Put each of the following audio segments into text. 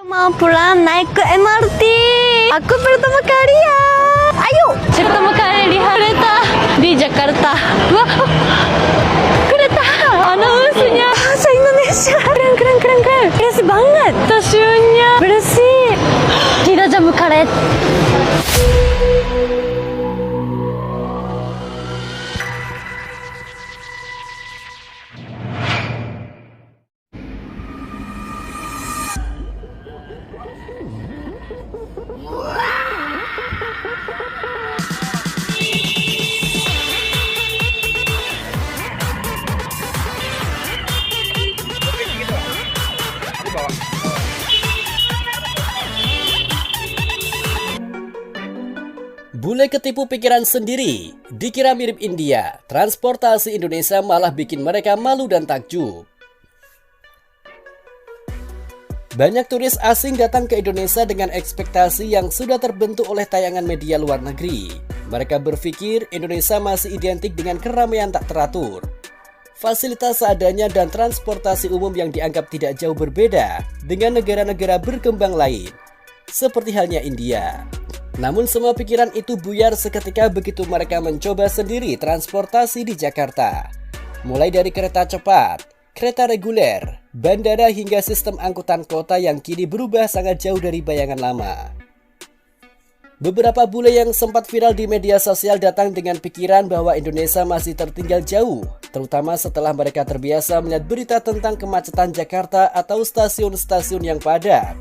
Mau pulang naik ke MRT. Aku pertama kali ya. Ayo. Pertama kali lihat kereta di Jakarta. Wah, kereta. Anusnya bahasa Indonesia. Keren. Bersih banget. Stasiunnya bersih. Tidak jamu karet. Bule ketipu pikiran sendiri, dikira mirip India, transportasi Indonesia malah bikin mereka malu dan takjub. Banyak turis asing datang ke Indonesia dengan ekspektasi yang sudah terbentuk oleh tayangan media luar negeri. Mereka berpikir Indonesia masih identik dengan keramaian tak teratur, fasilitas seadanya dan transportasi umum yang dianggap tidak jauh berbeda dengan negara-negara berkembang lain, seperti halnya India. Namun semua pikiran itu buyar seketika begitu mereka mencoba sendiri transportasi di Jakarta. Mulai dari kereta cepat, kereta reguler, bandara hingga sistem angkutan kota yang kini berubah sangat jauh dari bayangan lama. Beberapa bule yang sempat viral di media sosial datang dengan pikiran bahwa Indonesia masih tertinggal jauh, terutama setelah mereka terbiasa melihat berita tentang kemacetan Jakarta atau stasiun-stasiun yang padat.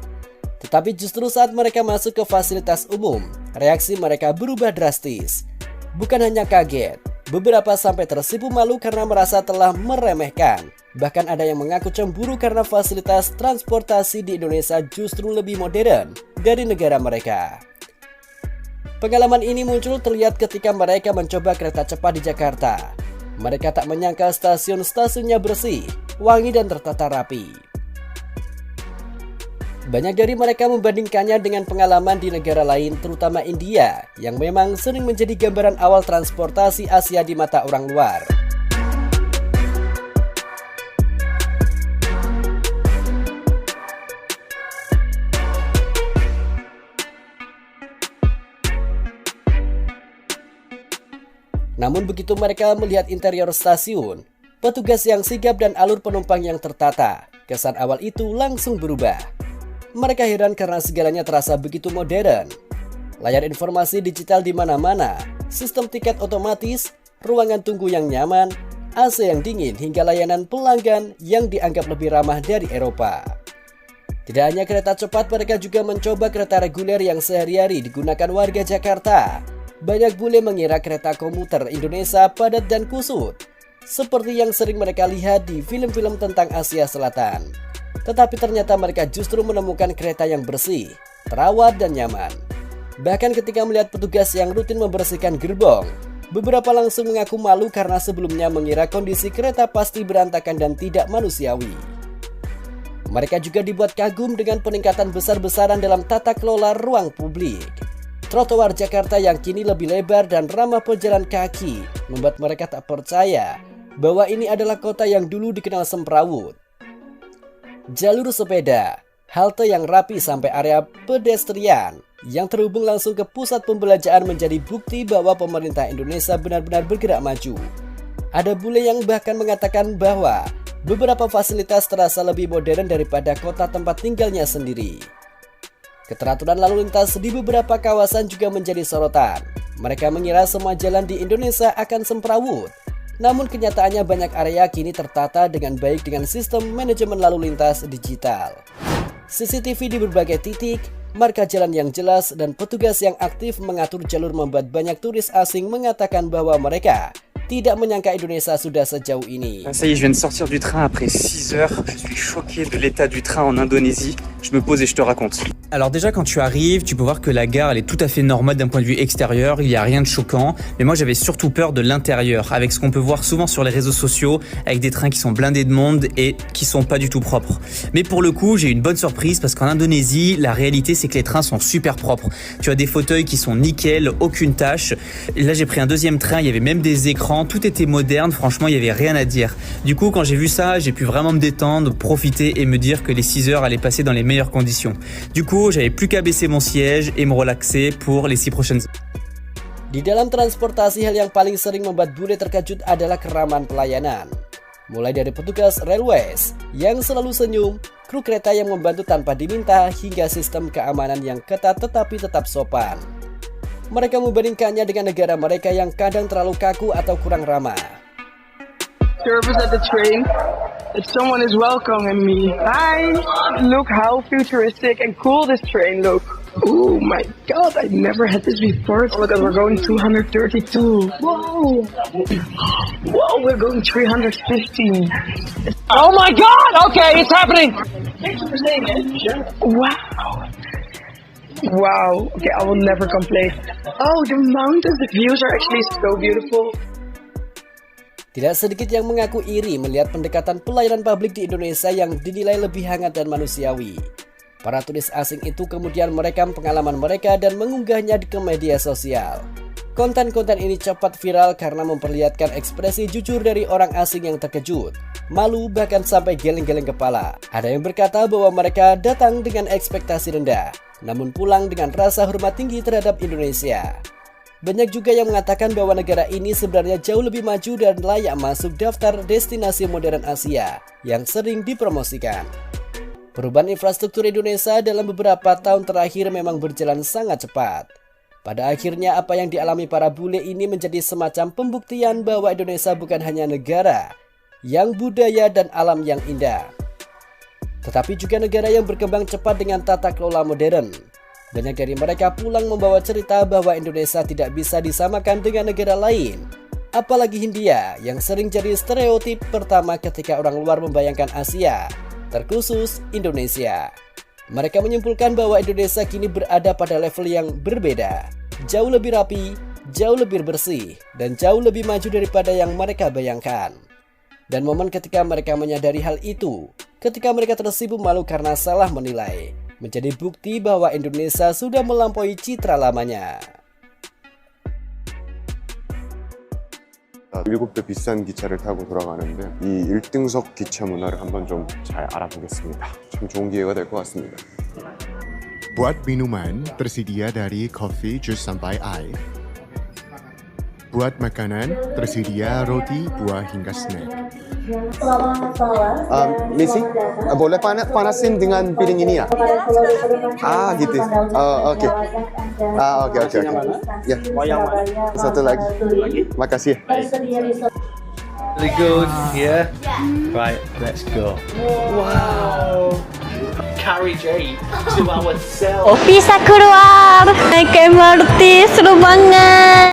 Tetapi justru saat mereka masuk ke fasilitas umum, reaksi mereka berubah drastis. Bukan hanya kaget, beberapa sampai tersipu malu karena merasa telah meremehkan. Bahkan ada yang mengaku cemburu karena fasilitas transportasi di Indonesia justru lebih modern dari negara mereka. Pengalaman ini muncul terlihat ketika mereka mencoba kereta cepat di Jakarta. Mereka tak menyangka stasiun-stasiunnya bersih, wangi dan tertata rapi. Banyak dari mereka membandingkannya dengan pengalaman di negara lain, terutama India, yang memang sering menjadi gambaran awal transportasi Asia di mata orang luar. Namun begitu mereka melihat interior stasiun, petugas yang sigap dan alur penumpang yang tertata, kesan awal itu langsung berubah. Mereka heran karena segalanya terasa begitu modern. Layar informasi digital di mana-mana, sistem tiket otomatis, ruangan tunggu yang nyaman, AC yang dingin hingga layanan pelanggan yang dianggap lebih ramah dari Eropa. Tidak hanya kereta cepat, mereka juga mencoba kereta reguler yang sehari-hari digunakan warga Jakarta. Banyak bule mengira kereta komuter Indonesia padat dan kusut, seperti yang sering mereka lihat di film-film tentang Asia Selatan. Tetapi ternyata mereka justru menemukan kereta yang bersih, terawat dan nyaman. Bahkan ketika melihat petugas yang rutin membersihkan gerbong, beberapa langsung mengaku malu karena sebelumnya mengira kondisi kereta pasti berantakan dan tidak manusiawi. Mereka juga dibuat kagum dengan peningkatan besar-besaran dalam tata kelola ruang publik. Trotoar Jakarta yang kini lebih lebar dan ramah pejalan kaki membuat mereka tak percaya bahwa ini adalah kota yang dulu dikenal semrawut. Jalur sepeda, halte yang rapi sampai area pedestrian yang terhubung langsung ke pusat pembelanjaan menjadi bukti bahwa pemerintah Indonesia benar-benar bergerak maju. Ada bule yang bahkan mengatakan bahwa beberapa fasilitas terasa lebih modern daripada kota tempat tinggalnya sendiri. Keteraturan lalu lintas di beberapa kawasan juga menjadi sorotan. Mereka mengira semua jalan di Indonesia akan semrawut. Namun kenyataannya banyak area kini tertata dengan baik dengan sistem manajemen lalu lintas digital. CCTV di berbagai titik, marka jalan yang jelas, dan petugas yang aktif mengatur jalur membuat banyak turis asing mengatakan bahwa mereka tidak menyangka Indonesia sudah sejauh ini. Ça y est, je viens de sortir du train après 6 heures. Je suis choqué de l'état du train en Indonésie. Je me pose et je te raconte. Alors déjà quand tu arrives, tu peux voir que la gare elle est tout à fait normale d'un point de vue extérieur, il n'y a rien de choquant. Mais moi j'avais surtout peur de l'intérieur, avec ce qu'on peut voir souvent sur les réseaux sociaux, avec des trains qui sont blindés de monde et qui sont pas du tout propres. Mais pour le coup, j'ai eu une bonne surprise parce qu'en Indonésie, la réalité c'est que les trains sont super propres. Tu as des fauteuils qui sont nickel, aucune tâche. Et là j'ai pris un deuxième train, il y avait même des écrans. grand, tout était moderne, franchement il y avait rien à dire. Du coup quand j'ai vu ça, j'ai pu vraiment me détendre, profiter et me dire que les 6 heures allaient passer dans les meilleures conditions. Du coup j'avais plus qu'à baisser mon siège et me relaxer pour les 6 prochaines heures. Di dalam transportasi, hal yang paling sering membuat bule terkejut adalah keramahan pelayanan. Mulai dari petugas railways yang selalu senyum, kru kereta yang membantu tanpa diminta, hingga sistem keamanan yang ketat tetapi tetap sopan. Mereka membandingkannya dengan negara mereka yang kadang terlalu kaku atau kurang ramah. Service at the train, that someone is welcoming me. Hi! Look how futuristic and cool this train looks. Oh my god, I never had this before. Oh my god, we're going 232. Whoa! Whoa, we're going 315. Oh my god! Okay, it's happening! Thanks for saying it. Wow! Wow, okay, I will never complain. Oh, the mountains, the views are actually so beautiful. Tidak sedikit yang mengaku iri melihat pendekatan pelayanan publik di Indonesia yang dinilai lebih hangat dan manusiawi. Para turis asing itu kemudian merekam pengalaman mereka dan mengunggahnya ke media sosial. Konten-konten ini cepat viral karena memperlihatkan ekspresi jujur dari orang asing yang terkejut, malu, bahkan sampai geleng-geleng kepala. Ada yang berkata bahwa mereka datang dengan ekspektasi rendah, namun pulang dengan rasa hormat tinggi terhadap Indonesia. Banyak juga yang mengatakan bahwa negara ini sebenarnya jauh lebih maju dan layak masuk daftar destinasi modern Asia yang sering dipromosikan. Perubahan infrastruktur Indonesia dalam beberapa tahun terakhir memang berjalan sangat cepat. Pada akhirnya apa yang dialami para bule ini menjadi semacam pembuktian bahwa Indonesia bukan hanya negara yang budaya dan alam yang indah, tetapi juga negara yang berkembang cepat dengan tata kelola modern. Banyak dari mereka pulang membawa cerita bahwa Indonesia tidak bisa disamakan dengan negara lain, apalagi Hindia yang sering jadi stereotip pertama ketika orang luar membayangkan Asia, terkhusus Indonesia. Mereka menyimpulkan bahwa Indonesia kini berada pada level yang berbeda, jauh lebih rapi, jauh lebih bersih, dan jauh lebih maju daripada yang mereka bayangkan. Dan momen ketika mereka menyadari hal itu, ketika mereka tersipu malu karena salah menilai, menjadi bukti bahwa Indonesia sudah melampaui citra lamanya. 7배 비싼 기차를 타고 돌아가는데 이 1등석 기차 문화를 한번 좀 잘 알아보겠습니다. 참 좋은 기회가 될 것 같습니다. Buat minuman, tersedia dari kopi, jus sampai air. Buat makanan, tersedia roti, buah hingga snack. Missy, boleh panasin dengan piring ini ya? Ah gitu. Oke. Oke. Ya. Satu lagi. Makasih. Really good, yeah? Right, let's go. Wow! Carriage 8 to ourselves. Oh, bisa keluar naik MRT, seru banget.